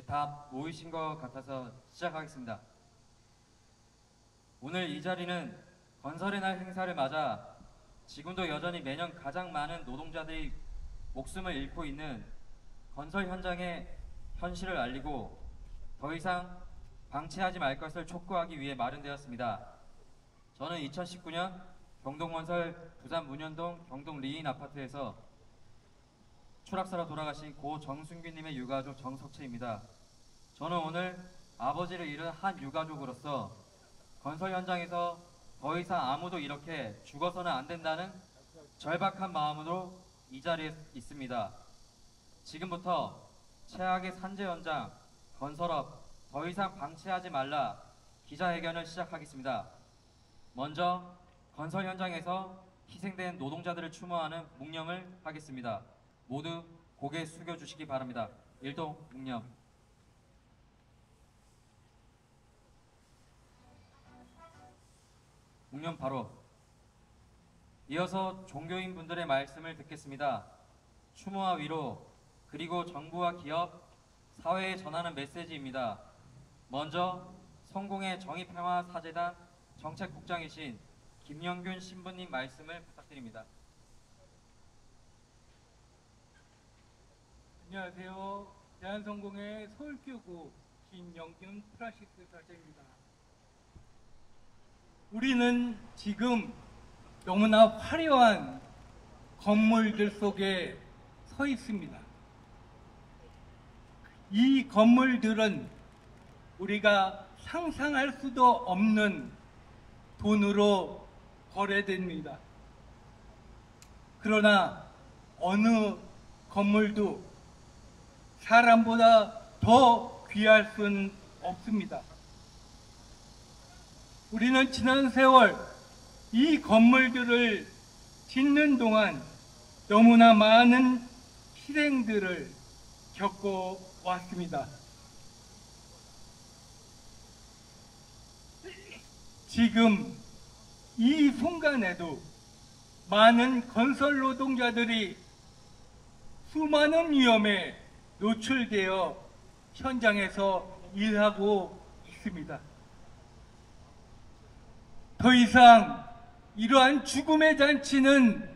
다 모이신 것 같아서 시작하겠습니다. 오늘 이 자리는 건설의 날 행사를 맞아 지금도 여전히 매년 가장 많은 노동자들이 목숨을 잃고 있는 건설 현장의 현실을 알리고 더 이상 방치하지 말 것을 촉구하기 위해 마련되었습니다. 저는 2019년 경동건설 부산 문현동 경동 리인 아파트에서 추락사로 돌아가신 고 정순규님의 유가족 정석채입니다. 저는 오늘 아버지를 잃은 한 유가족으로서 건설 현장에서 더 이상 아무도 이렇게 죽어서는 안 된다는 절박한 마음으로 이 자리에 있습니다. 지금부터 최악의 산재 현장, 건설업 더 이상 방치하지 말라 기자회견을 시작하겠습니다. 먼저 건설 현장에서 희생된 노동자들을 추모하는 묵념을 하겠습니다. 모두 고개 숙여주시기 바랍니다. 일동 묵념. 묵념 바로. 이어서 종교인 분들의 말씀을 듣겠습니다. 추모와 위로 그리고 정부와 기업, 사회에 전하는 메시지입니다. 먼저 성공의 정의평화사재단 정책국장이신 김영균 신부님 말씀을 부탁드립니다. 안녕하세요. 대한성공회 서울교구 김영균 프란시스 사제입니다. 우리는 지금 너무나 화려한 건물들 속에 서 있습니다. 이 건물들은 우리가 상상할 수도 없는 돈으로 거래됩니다. 그러나 어느 건물도 사람보다 더 귀할 수는 없습니다. 우리는 지난 세월 이 건물들을 짓는 동안 너무나 많은 희생들을 겪어왔습니다. 지금 이 순간에도 많은 건설 노동자들이 수많은 위험에 노출되어 현장에서 일하고 있습니다. 더 이상 이러한 죽음의 잔치는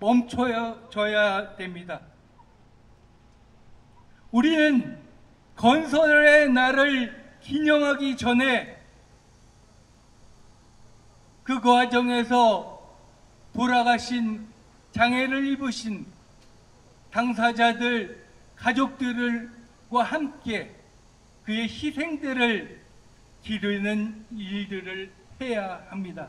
멈춰져야 됩니다. 우리는 건설의 날을 기념하기 전에 그 과정에서 돌아가신 장애를 입으신 당사자들 가족들과 함께 그의 희생들을 기르는 일들을 해야 합니다.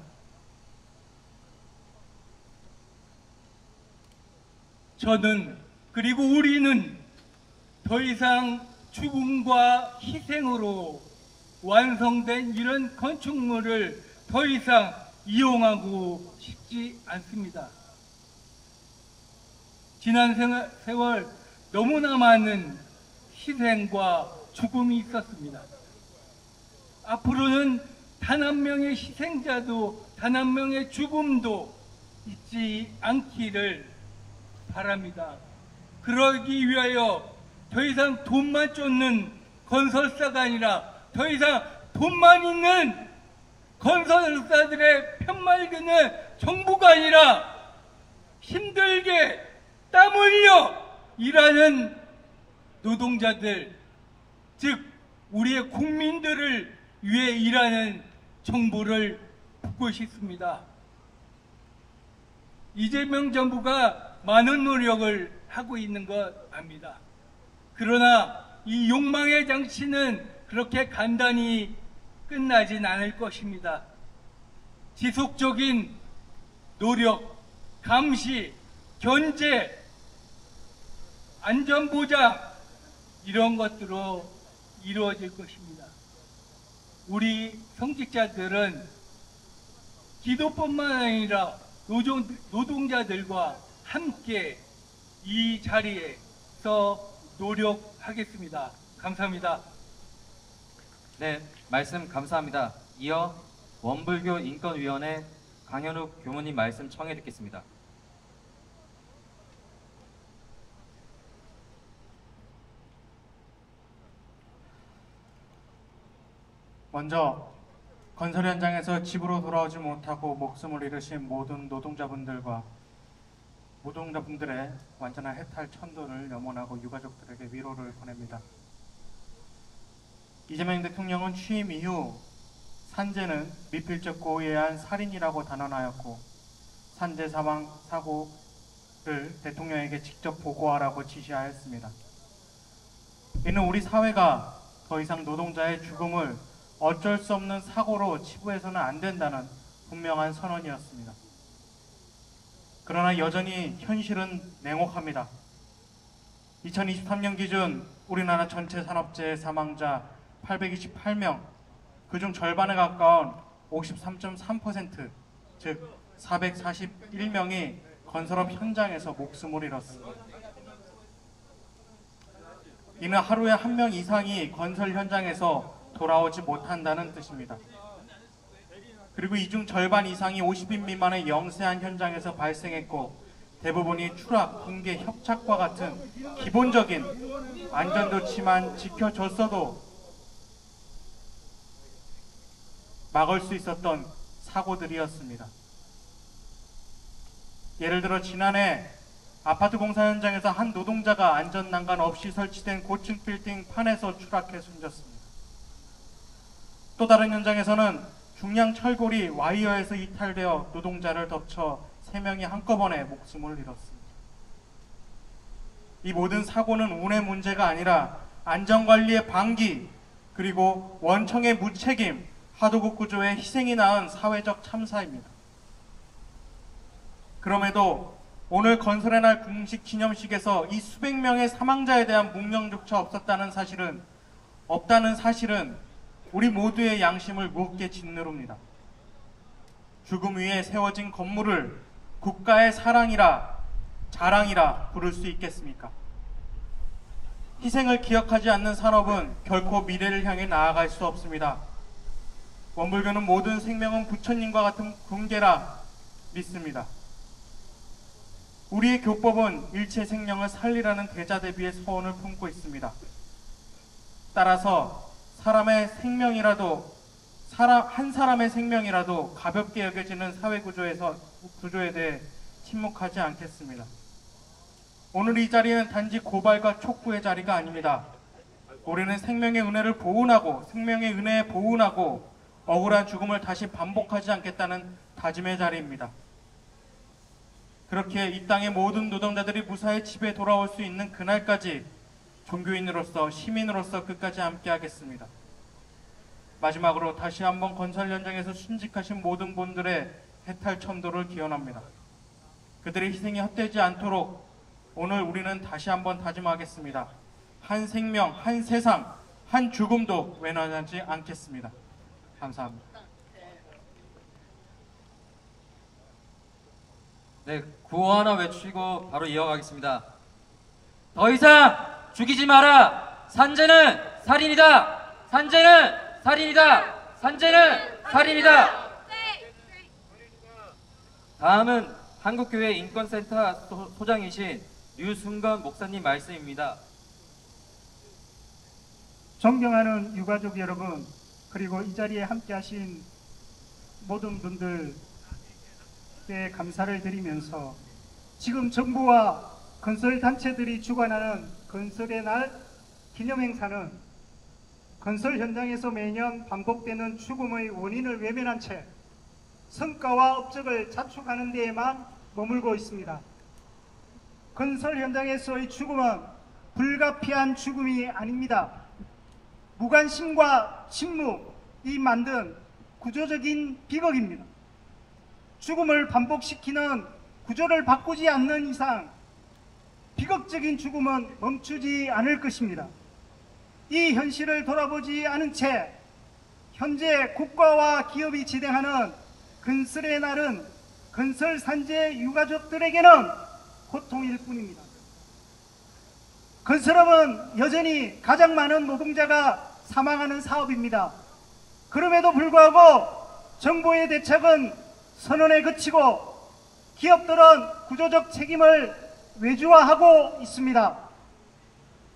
저는 그리고 우리는 더 이상 죽음과 희생으로 완성된 이런 건축물을 더 이상 이용하고 싶지 않습니다. 지난 세월 너무나 많은 희생과 죽음이 있었습니다. 앞으로는 단 한 명의 희생자도 단 한 명의 죽음도 있지 않기를 바랍니다. 그러기 위하여 더 이상 돈만 쫓는 건설사가 아니라 더 이상 돈만 있는 건설사들의 편말드는 정부가 아니라 힘들게 땀 흘려 일하는 노동자들, 즉 우리의 국민들을 위해 일하는 정부를 묻고 싶습니다. 이재명 정부가 많은 노력을 하고 있는 것 압니다. 그러나 이 욕망의 장치는 그렇게 간단히 끝나진 않을 것입니다. 지속적인 노력, 감시, 견제, 안전보장 이런 것들로 이루어질 것입니다. 우리 성직자들은 기도뿐만 아니라 노동자들과 함께 이 자리에서 노력하겠습니다. 감사합니다. 네, 말씀 감사합니다. 이어 원불교 인권위원회 강현욱 교무님 말씀 청해 듣겠습니다. 먼저 건설 현장에서 집으로 돌아오지 못하고 목숨을 잃으신 모든 노동자분들의 완전한 해탈 천도를 염원하고 유가족들에게 위로를 보냅니다. 이재명 대통령은 취임 이후 산재는 미필적 고의에 의한 살인이라고 단언하였고 산재 사망 사고를 대통령에게 직접 보고하라고 지시하였습니다. 이는 우리 사회가 더 이상 노동자의 죽음을 어쩔 수 없는 사고로 치부해서는 안 된다는 분명한 선언이었습니다. 그러나 여전히 현실은 냉혹합니다. 2023년 기준 우리나라 전체 산업재해 사망자 828명, 그중 절반에 가까운 53.3%, 즉 441명이 건설업 현장에서 목숨을 잃었습니다. 이는 하루에 한 명 이상이 건설 현장에서 돌아오지 못한다는 뜻입니다. 그리고 이 중 절반 이상이 50인 미만의 영세한 현장에서 발생했고 대부분이 추락, 붕괴, 협착과 같은 기본적인 안전조치만 지켜졌어도 막을 수 있었던 사고들이었습니다. 예를 들어 지난해 아파트 공사 현장에서 한 노동자가 안전난간 없이 설치된 고층 빌딩 판에서 추락해 숨졌습니다. 또 다른 현장에서는 중량 철골이 와이어에서 이탈되어 노동자를 덮쳐 3명이 한꺼번에 목숨을 잃었습니다. 이 모든 사고는 운의 문제가 아니라 안전관리의 방기, 그리고 원청의 무책임, 하도급 구조의 희생이 낳은 사회적 참사입니다. 그럼에도 오늘 건설의 날 공식 기념식에서 이 수백 명의 사망자에 대한 묵념조차 없다는 사실은 우리 모두의 양심을 무겁게 짓누릅니다. 죽음 위에 세워진 건물을 국가의 사랑이라 자랑이라 부를 수 있겠습니까? 희생을 기억하지 않는 산업은 결코 미래를 향해 나아갈 수 없습니다. 원불교는 모든 생명은 부처님과 같은 군계라 믿습니다. 우리의 교법은 일체 생명을 살리라는 대자대비의 서원을 품고 있습니다. 따라서 한 사람의 생명이라도 가볍게 여겨지는 사회 구조에 대해 침묵하지 않겠습니다. 오늘 이 자리는 단지 고발과 촉구의 자리가 아닙니다. 우리는 생명의 은혜에 보은하고 억울한 죽음을 다시 반복하지 않겠다는 다짐의 자리입니다. 그렇게 이 땅의 모든 노동자들이 무사히 집에 돌아올 수 있는 그날까지 종교인으로서, 시민으로서 끝까지 함께하겠습니다. 마지막으로 다시 한번 건설 현장에서 순직하신 모든 분들의 해탈 천도를 기원합니다. 그들의 희생이 헛되지 않도록 오늘 우리는 다시 한번 다짐하겠습니다. 한 생명, 한 세상, 한 죽음도 외면하지 않겠습니다. 감사합니다. 네, 구호 하나 외치고 바로 이어가겠습니다. 더 이상 죽이지 마라! 산재는 살인이다! 산재는 살인이다! 산재는 살인이다! 다음은 한국교회 인권센터 소장이신 류순건 목사님 말씀입니다. 존경하는 유가족 여러분, 그리고 이 자리에 함께하신 모든 분들께 감사를 드리면서 지금 정부와 건설단체들이 주관하는 건설의 날 기념행사는 건설 현장에서 매년 반복되는 죽음의 원인을 외면한 채 성과와 업적을 자축하는 데에만 머물고 있습니다. 건설 현장에서의 죽음은 불가피한 죽음이 아닙니다. 무관심과 침묵이 만든 구조적인 비극입니다. 죽음을 반복시키는 구조를 바꾸지 않는 이상 비극적인 죽음은 멈추지 않을 것입니다. 이 현실을 돌아보지 않은 채 현재 국가와 기업이 진행하는 건설의 날은 건설 산재 유가족들에게는 고통일 뿐입니다. 건설업은 여전히 가장 많은 노동자가 사망하는 사업입니다. 그럼에도 불구하고 정부의 대책은 선언에 그치고 기업들은 구조적 책임을 외주화하고 있습니다.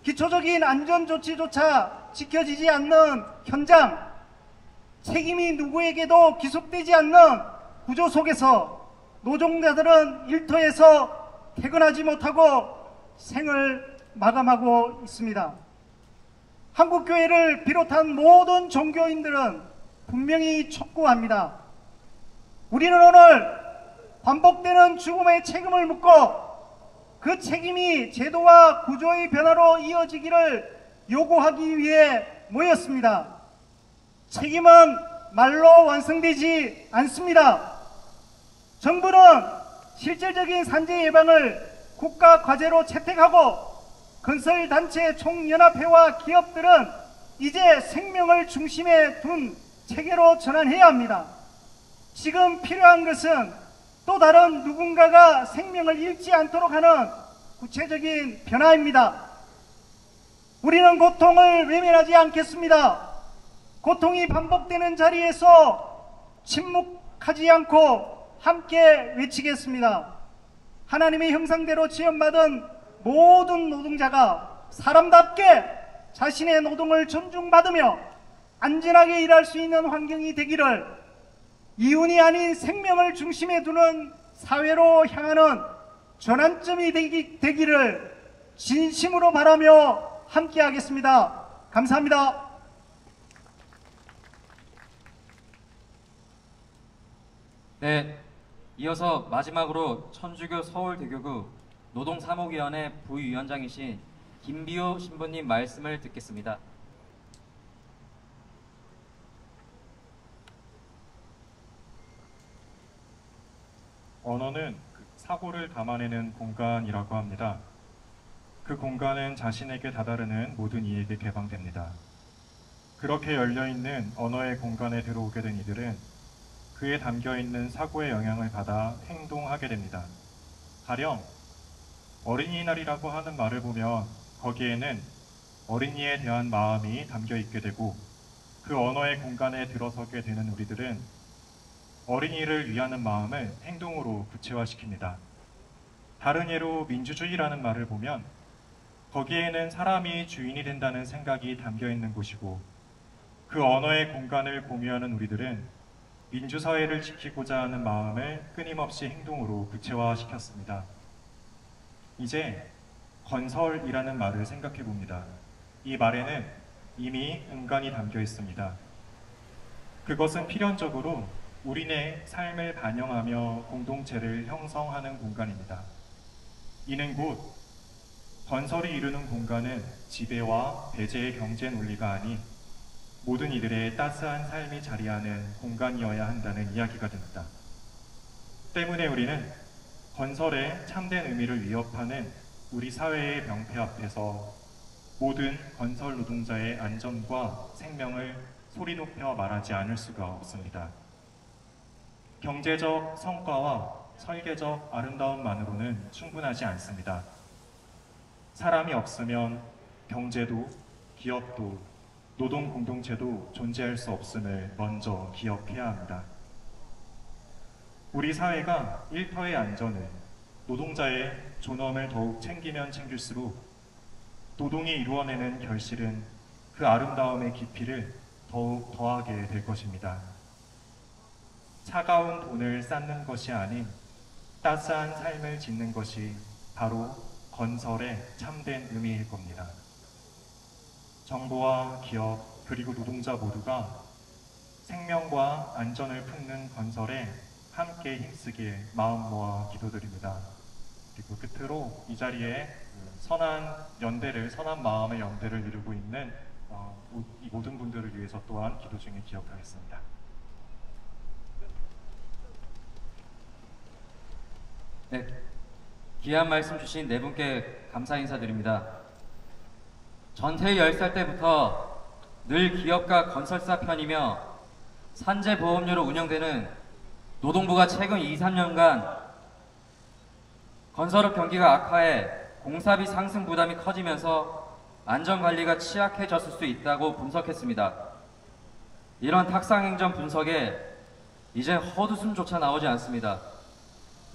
기초적인 안전조치조차 지켜지지 않는 현장, 책임이 누구에게도 기속되지 않는 구조 속에서 노동자들은 일터에서 퇴근하지 못하고 생을 마감하고 있습니다. 한국교회를 비롯한 모든 종교인들은 분명히 촉구합니다. 우리는 오늘 반복되는 죽음의 책임을 묻고 그 책임이 제도와 구조의 변화로 이어지기를 요구하기 위해 모였습니다. 책임은 말로 완성되지 않습니다. 정부는 실질적인 산재 예방을 국가 과제로 채택하고 건설단체 총연합회와 기업들은 이제 생명을 중심에 둔 체계로 전환해야 합니다. 지금 필요한 것은 또 다른 누군가가 생명을 잃지 않도록 하는 구체적인 변화입니다. 우리는 고통을 외면하지 않겠습니다. 고통이 반복되는 자리에서 침묵하지 않고 함께 외치겠습니다. 하나님의 형상대로 지음받은 모든 노동자가 사람답게 자신의 노동을 존중받으며 안전하게 일할 수 있는 환경이 되기를, 이윤이 아닌 생명을 중심에 두는 사회로 향하는 전환점이 되기를 진심으로 바라며 함께 하겠습니다. 감사합니다. 네, 이어서 마지막으로 천주교 서울대교구 노동사무위원회 부위원장이신 김비호 신부님 말씀을 듣겠습니다. 언어는 사고를 담아내는 공간이라고 합니다. 그 공간은 자신에게 다다르는 모든 이에게 개방됩니다. 그렇게 열려있는 언어의 공간에 들어오게 된 이들은 그에 담겨있는 사고의 영향을 받아 행동하게 됩니다. 가령 어린이날이라고 하는 말을 보면 거기에는 어린이에 대한 마음이 담겨있게 되고, 그 언어의 공간에 들어서게 되는 우리들은 어린이를 위하는 마음을 행동으로 구체화시킵니다. 다른 예로 민주주의라는 말을 보면 거기에는 사람이 주인이 된다는 생각이 담겨있는 곳이고, 그 언어의 공간을 공유하는 우리들은 민주사회를 지키고자 하는 마음을 끊임없이 행동으로 구체화시켰습니다. 이제 건설이라는 말을 생각해 봅니다. 이 말에는 이미 은간이 담겨 있습니다. 그것은 필연적으로 우리네 삶을 반영하며 공동체를 형성하는 공간입니다. 이는 곧 건설이 이루는 공간은 지배와 배제의 경제 논리가 아닌 모든 이들의 따스한 삶이 자리하는 공간이어야 한다는 이야기가 됩니다. 때문에 우리는 건설의 참된 의미를 위협하는 우리 사회의 병폐 앞에서 모든 건설 노동자의 안전과 생명을 소리 높여 말하지 않을 수가 없습니다. 경제적 성과와 설계적 아름다움만으로는 충분하지 않습니다. 사람이 없으면 경제도, 기업도, 노동 공동체도 존재할 수 없음을 먼저 기억해야 합니다. 우리 사회가 일터의 안전을, 노동자의 존엄을 더욱 챙기면 챙길수록 노동이 이루어내는 결실은 그 아름다움의 깊이를 더욱 더하게 될 것입니다. 차가운 돈을 쌓는 것이 아닌 따스한 삶을 짓는 것이 바로 건설의 참된 의미일 겁니다. 정부와 기업 그리고 노동자 모두가 생명과 안전을 품는 건설에 함께 힘쓰길 마음 모아 기도드립니다. 그리고 끝으로 이 자리에 선한 마음의 연대를 이루고 있는 이 모든 분들을 위해서 또한 기도 중에 기억하겠습니다. 네, 귀한 말씀 주신 네 분께 감사 인사드립니다. 전태일 10살 때부터 늘 기업가 건설사 편이며 산재보험료로 운영되는 노동부가 최근 2~3년간 건설업 경기가 악화해 공사비 상승 부담이 커지면서 안전관리가 취약해졌을 수 있다고 분석했습니다. 이런 탁상행정 분석에 이제 헛웃음조차 나오지 않습니다.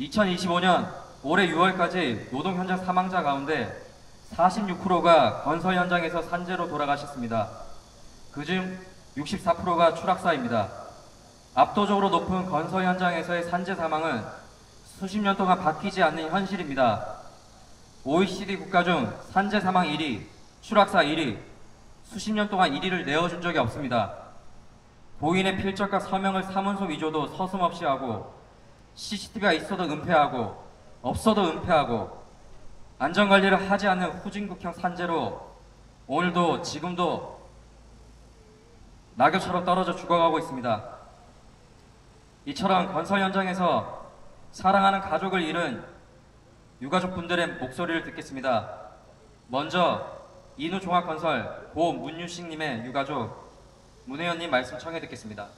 2025년 올해 6월까지 노동 현장 사망자 가운데 46%가 건설 현장에서 산재로 돌아가셨습니다. 그중 64%가 추락사입니다. 압도적으로 높은 건설 현장에서의 산재 사망은 수십 년 동안 바뀌지 않는 현실입니다. OECD 국가 중 산재 사망 1위, 추락사 1위, 수십 년 동안 1위를 내어준 적이 없습니다. 고인의 필적과 서명을 사문서 위조도 서슴없이 하고, CCTV가 있어도 은폐하고, 없어도 은폐하고, 안전관리를 하지 않는 후진국형 산재로 오늘도 지금도 낙엽처럼 떨어져 죽어가고 있습니다. 이처럼 건설 현장에서 사랑하는 가족을 잃은 유가족분들의 목소리를 듣겠습니다. 먼저 인우종합건설 고 문유식님의 유가족 문혜연님 말씀 청해 듣겠습니다.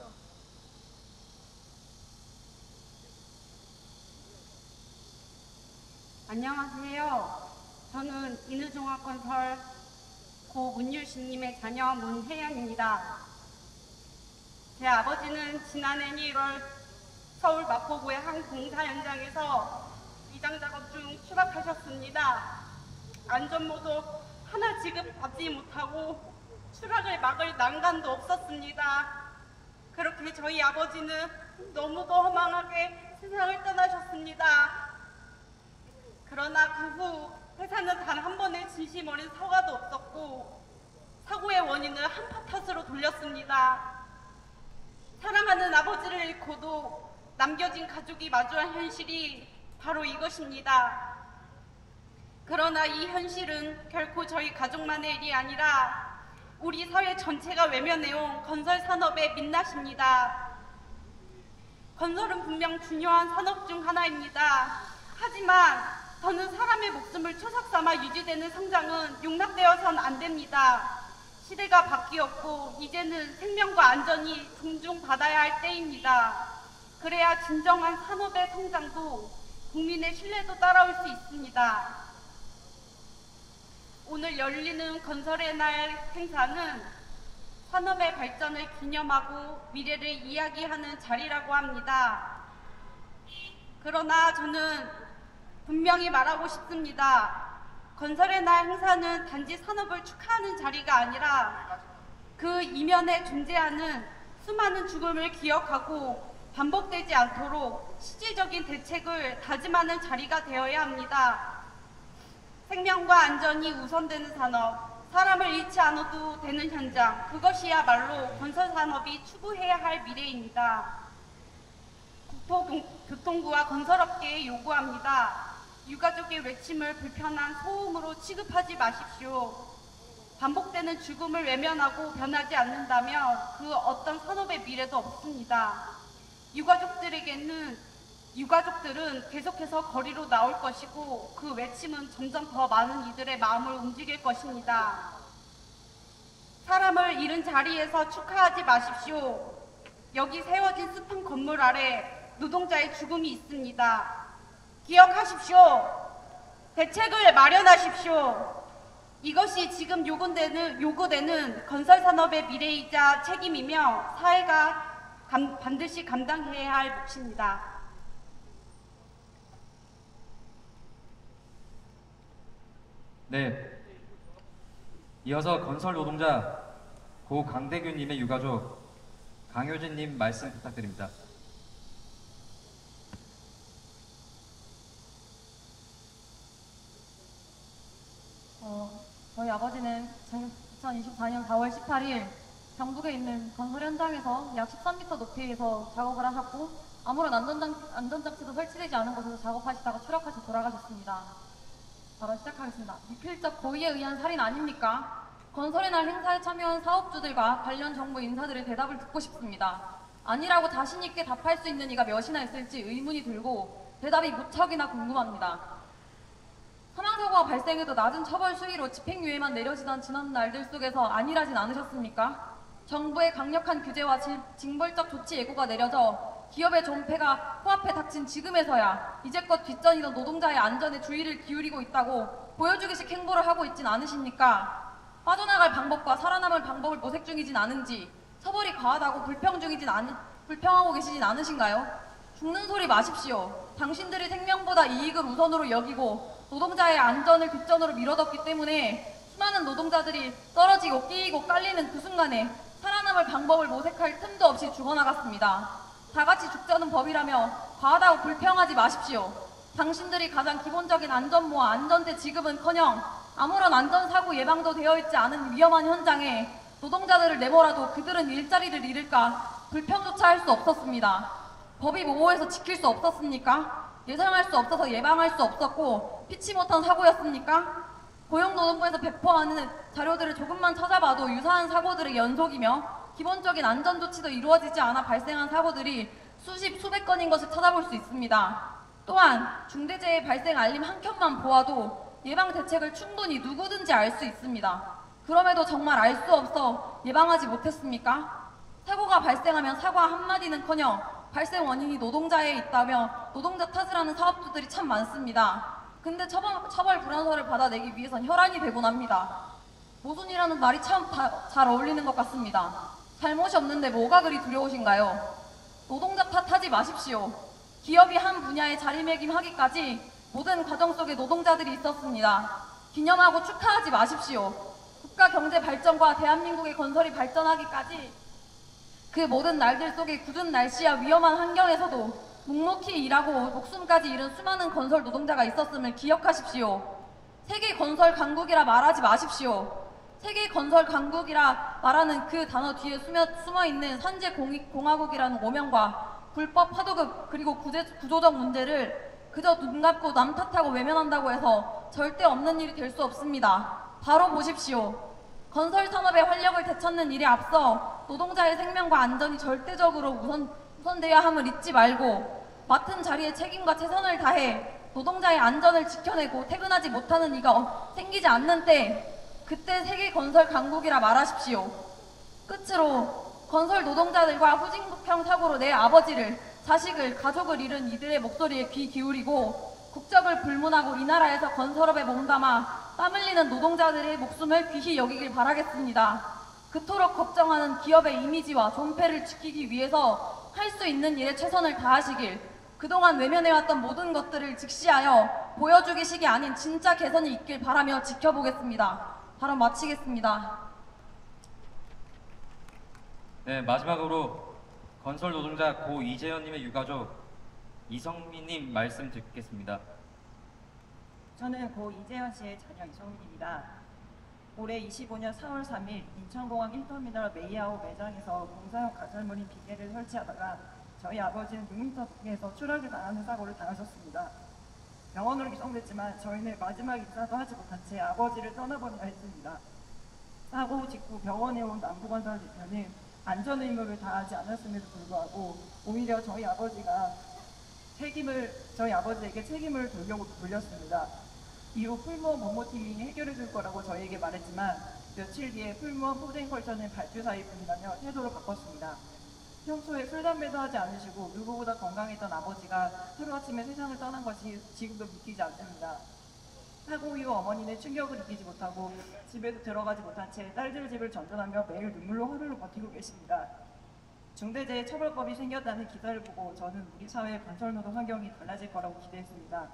안녕하세요. 저는 인우종합건설 고 문유식님의 자녀 문혜연입니다. 제 아버지는 지난해 1월 서울 마포구의 한 공사 현장에서 이장 작업 중 추락하셨습니다. 안전모도 하나 지급받지 못하고 추락을 막을 난간도 없었습니다. 그렇게 저희 아버지는 너무도 허망하게 세상을 떠나셨습니다. 그러나 그 후 회사는 단 한 번의 진심 어린 사과도 없었고 사고의 원인을 한파 탓으로 돌렸습니다. 사랑하는 아버지를 잃고도 남겨진 가족이 마주한 현실이 바로 이것입니다. 그러나 이 현실은 결코 저희 가족만의 일이 아니라 우리 사회 전체가 외면해온 건설 산업의 민낯입니다. 건설은 분명 중요한 산업 중 하나입니다. 하지만 저는 사람의 목숨을 초석 삼아 유지되는 성장은 용납되어선 안 됩니다. 시대가 바뀌었고 이제는 생명과 안전이 존중받아야 할 때입니다. 그래야 진정한 산업의 성장도 국민의 신뢰도 따라올 수 있습니다. 오늘 열리는 건설의 날 행사는 산업의 발전을 기념하고 미래를 이야기하는 자리라고 합니다. 그러나 저는 분명히 말하고 싶습니다. 건설의 날 행사는 단지 산업을 축하하는 자리가 아니라 그 이면에 존재하는 수많은 죽음을 기억하고 반복되지 않도록 실질적인 대책을 다짐하는 자리가 되어야 합니다. 생명과 안전이 우선되는 산업, 사람을 잃지 않아도 되는 현장, 그것이야말로 건설산업이 추구해야 할 미래입니다. 국토교통부와 건설업계에 요구합니다. 유가족의 외침을 불편한 소음으로 취급하지 마십시오. 반복되는 죽음을 외면하고 변하지 않는다면 그 어떤 산업의 미래도 없습니다. 유가족들은 계속해서 거리로 나올 것이고 그 외침은 점점 더 많은 이들의 마음을 움직일 것입니다. 사람을 잃은 자리에서 축하하지 마십시오. 여기 세워진 숱한 건물 아래 노동자의 죽음이 있습니다. 기억하십시오. 대책을 마련하십시오. 이것이 지금 요구되는 건설산업의 미래이자 책임이며 사회가 반드시 감당해야 할 몫입니다. 네. 이어서 건설 노동자 고 강대균님의 유가족 강효진님 말씀 부탁드립니다. 저희 아버지는 2024년 4월 18일 경북에 있는 건설 현장에서 약 13m 높이에서 작업을 하셨고 아무런 안전장치도 설치되지 않은 곳에서 작업하시다가 추락하셔 돌아가셨습니다. 바로 시작하겠습니다. 미필적 고의에 의한 살인 아닙니까? 건설의 날 행사에 참여한 사업주들과 관련 정부 인사들의 대답을 듣고 싶습니다. 아니라고 자신 있게 답할 수 있는 이가 몇이나 있을지 의문이 들고 대답이 무척이나 궁금합니다. 사망사고가 발생해도 낮은 처벌 수위로 집행유예만 내려지던 지난 날들 속에서 안일하진 않으셨습니까? 정부의 강력한 규제와 징벌적 조치 예고가 내려져 기업의 존폐가 코앞에 닥친 지금에서야 이제껏 뒷전이던 노동자의 안전에 주의를 기울이고 있다고 보여주기식 행보를 하고 있진 않으십니까? 빠져나갈 방법과 살아남을 방법을 모색 중이진 않은지 처벌이 과하다고 불평하고 계시진 않으신가요? 죽는 소리 마십시오. 당신들이 생명보다 이익을 우선으로 여기고 노동자의 안전을 뒷전으로 밀어뒀기 때문에 수많은 노동자들이 떨어지고 끼이고 깔리는 그 순간에 살아남을 살아남을 방법을 모색할 틈도 없이 죽어나갔습니다. 다 같이 죽자는 법이라며 과하다고 불평하지 마십시오. 당신들이 가장 기본적인 안전모와 안전대 지급은커녕 아무런 안전사고 예방도 되어 있지 않은 위험한 현장에 노동자들을 내몰아도 그들은 일자리를 잃을까 불평조차 할 수 없었습니다. 법이 모호해서 지킬 수 없었습니까? 예상할 수 없어서 예방할 수 없었고 피치 못한 사고였습니까? 고용노동부에서 배포하는 자료들을 조금만 찾아봐도 유사한 사고들의 연속이며 기본적인 안전조치도 이루어지지 않아 발생한 사고들이 수십, 수백 건인 것을 찾아볼 수 있습니다. 또한 중대재해 발생 알림 한 켠만 보아도 예방 대책을 충분히 누구든지 알 수 있습니다. 그럼에도 정말 알 수 없어 예방하지 못했습니까? 사고가 발생하면 사과 한마디는커녕 발생 원인이 노동자에 있다며 노동자 탓을 하는 사업주들이 참 많습니다. 근데 처벌 불안서를 받아내기 위해선 혈안이 되곤 합니다. 모순이라는 말이 참 잘 어울리는 것 같습니다. 잘못이 없는데 뭐가 그리 두려우신가요? 노동자 탓하지 마십시오. 기업이 한 분야에 자리매김하기까지 모든 과정 속에 노동자들이 있었습니다. 기념하고 축하하지 마십시오. 국가 경제 발전과 대한민국의 건설이 발전하기까지 그 모든 날들 속에 굳은 날씨와 위험한 환경에서도 묵묵히 일하고 목숨까지 잃은 수많은 건설 노동자가 있었음을 기억하십시오. 세계 건설 강국이라 말하지 마십시오. 세계 건설 강국이라 말하는 그 단어 뒤에 숨어있는 산재공화국이라는 오명과 불법 하도급 그리고 구조적 문제를 그저 눈 감고 남 탓하고 외면한다고 해서 절대 없는 일이 될 수 없습니다. 바로 보십시오. 건설 산업의 활력을 되찾는 일에 앞서 노동자의 생명과 안전이 절대적으로 우선돼야 함을 잊지 말고 맡은 자리에 책임과 최선을 다해 노동자의 안전을 지켜내고 퇴근하지 못하는 이가 생기지 않는 때 그때 세계 건설 강국이라 말하십시오. 끝으로 건설 노동자들과 후진국형 사고로 내 아버지를, 자식을, 가족을 잃은 이들의 목소리에 귀 기울이고 국적을 불문하고 이 나라에서 건설업에 몸담아 땀 흘리는 노동자들의 목숨을 귀히 여기길 바라겠습니다. 그토록 걱정하는 기업의 이미지와 존폐를 지키기 위해서 할 수 있는 일에 최선을 다하시길, 그동안 외면해왔던 모든 것들을 직시하여 보여주기식이 아닌 진짜 개선이 있길 바라며 지켜보겠습니다. 발언 마치겠습니다. 네, 마지막으로 건설 노동자 고 이재현님의 유가족 이성민님 말씀 듣겠습니다. 저는 고 이재현 씨의 자녀 이성민입니다. 올해 25년 4월 3일 인천공항 1터미널 메이아웃 매장에서 공사용 가설물인 비계를 설치하다가 저희 아버지는 6m 부근에서 추락을 당하는 사고를 당하셨습니다. 병원으로 이송됐지만 저희는 마지막 인사도 하지 못한 채 아버지를 떠나버려야 했습니다. 사고 직후 병원에 온 남부건설 대표는 안전 의무를 다하지 않았음에도 불구하고 오히려 저희 아버지에게 책임을 돌렸습니다. 이후 풀무원 법무팀이 해결해 줄 거라고 저희에게 말했지만 며칠 뒤에 풀무원 포생컬처는 발주사입뿐이라며 태도를 바꿨습니다. 평소에 술, 담배도 하지 않으시고 누구보다 건강했던 아버지가 하루아침에 세상을 떠난 것이 지금도 믿기지 않습니다. 사고 이후 어머니는 충격을 이기지 못하고 집에도 들어가지 못한 채 딸들 집을 전전하며 매일 눈물로 하루를 버티고 계십니다. 중대재해처벌법이 생겼다는 기사를 보고 저는 우리 사회의 건설노동 환경이 달라질 거라고 기대했습니다.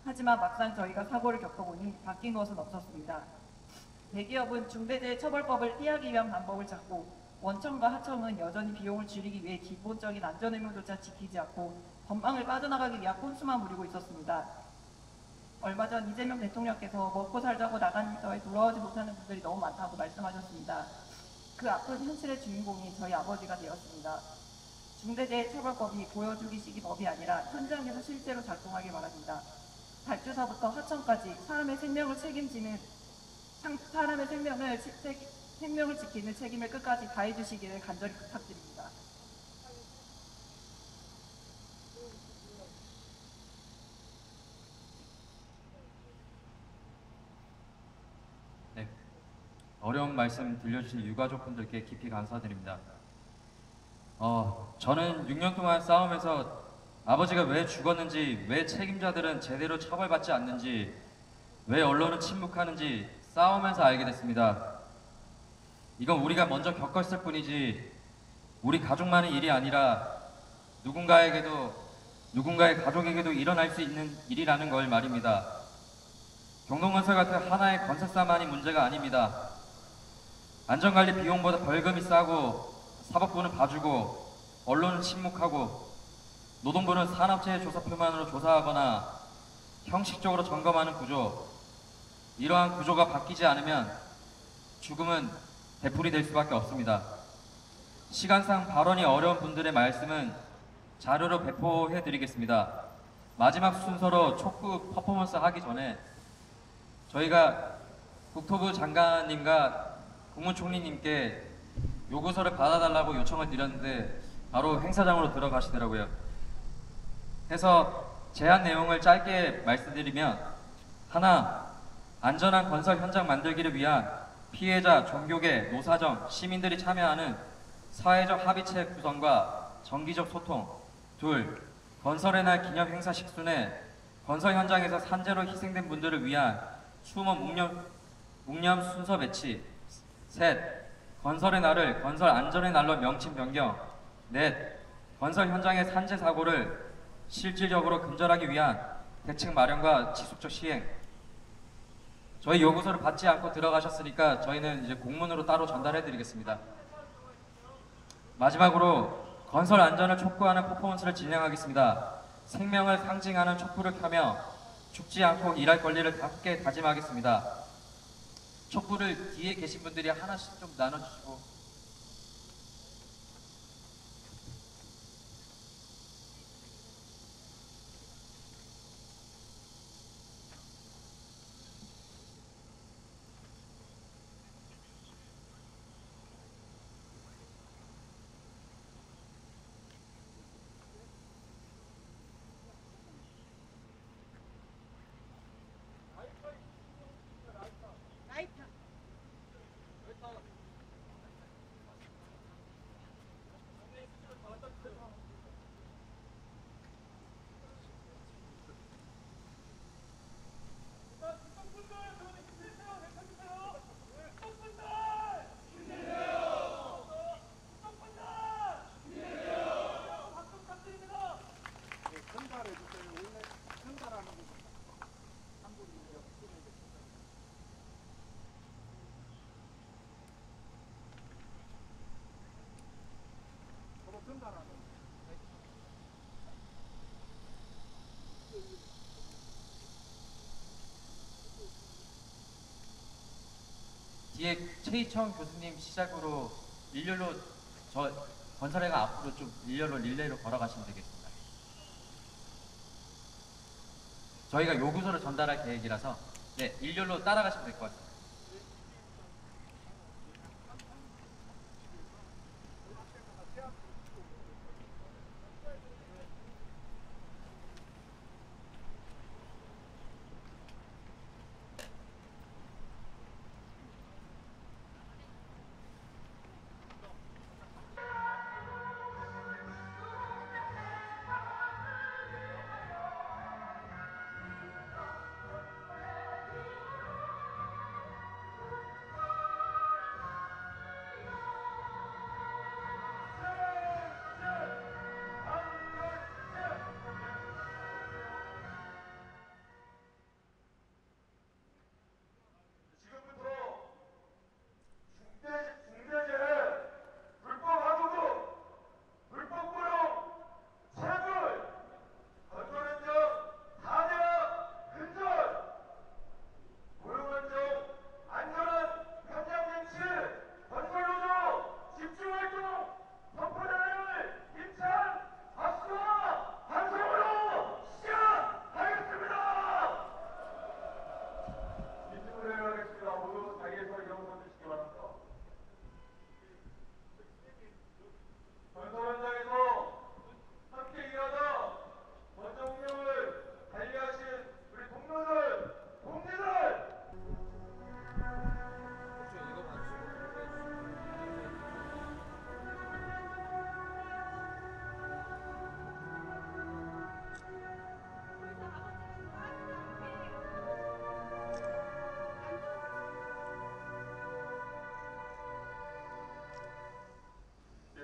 하지만 막상 저희가 사고를 겪어보니 바뀐 것은 없었습니다. 대기업은 중대재해처벌법을 피하기 위한 방법을 찾고 원청과 하청은 여전히 비용을 줄이기 위해 기본적인 안전의무조차 지키지 않고 건방을 빠져나가기 위한 꼼수만 부리고 있었습니다. 얼마 전 이재명 대통령께서 먹고 살자고 나간 일터에 돌아오지 못하는 분들이 너무 많다고 말씀하셨습니다. 그 아픈 현실의 주인공이 저희 아버지가 되었습니다. 중대재해처벌법이 보여주기식의 법이 아니라 현장에서 실제로 작동하길 바랍니다. 발주사부터 하청까지 사람의 생명을 지키는 책임을 끝까지 다해주시기를 간절히 부탁드립니다. 네, 어려운 말씀 들려주신 유가족분들께 깊이 감사드립니다. 저는 6년 동안 싸움에서 아버지가 왜 죽었는지, 왜 책임자들은 제대로 처벌받지 않는지, 왜 언론은 침묵하는지 싸우면서 알게 됐습니다. 이건 우리가 먼저 겪었을 뿐이지 우리 가족만의 일이 아니라 누군가의 가족에게도 일어날 수 있는 일이라는 걸 말입니다. 경동건설 같은 하나의 건설사만이 문제가 아닙니다. 안전관리 비용보다 벌금이 싸고 사법부는 봐주고 언론은 침묵하고 노동부는 산업재해 조사표만으로 조사하거나 형식적으로 점검하는 구조, 이러한 구조가 바뀌지 않으면 죽음은 되풀이될 수밖에 없습니다. 시간상 발언이 어려운 분들의 말씀은 자료로 배포해 드리겠습니다. 마지막 순서로 촉구 퍼포먼스 하기 전에 저희가 국토부 장관님과 국무총리님께 요구서를 받아달라고 요청을 드렸는데 바로 행사장으로 들어가시더라고요. 해서 제안 내용을 짧게 말씀드리면, 하나, 안전한 건설 현장 만들기를 위한 피해자, 종교계, 노사정, 시민들이 참여하는 사회적 합의체 구성과 정기적 소통. 둘, 건설의 날 기념 행사 식순에 건설 현장에서 산재로 희생된 분들을 위한 추모 묵념 순서 배치. 셋, 건설의 날을 건설 안전의 날로 명칭 변경. 넷, 건설 현장의 산재 사고를 실질적으로 근절하기 위한 대책 마련과 지속적 시행. 저희 요구서를 받지 않고 들어가셨으니까 저희는 이제 공문으로 따로 전달해 드리겠습니다. 마지막으로 건설 안전을 촉구하는 퍼포먼스를 진행하겠습니다. 생명을 상징하는 촛불을 켜며 죽지 않고 일할 권리를 함께 다짐하겠습니다. 촛불을 뒤에 계신 분들이 하나씩 좀 나눠주시고. 뒤에 최희청 교수님 시작으로 일렬로 저 건설회가 앞으로 좀 일렬로 릴레이로 걸어가시면 되겠습니다. 저희가 요구서를 전달할 계획이라서 네, 일렬로 따라가시면 될 것 같습니다.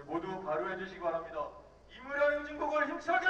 모두 발효해 주시기 바랍니다. 이무량 인증곡을 힘차게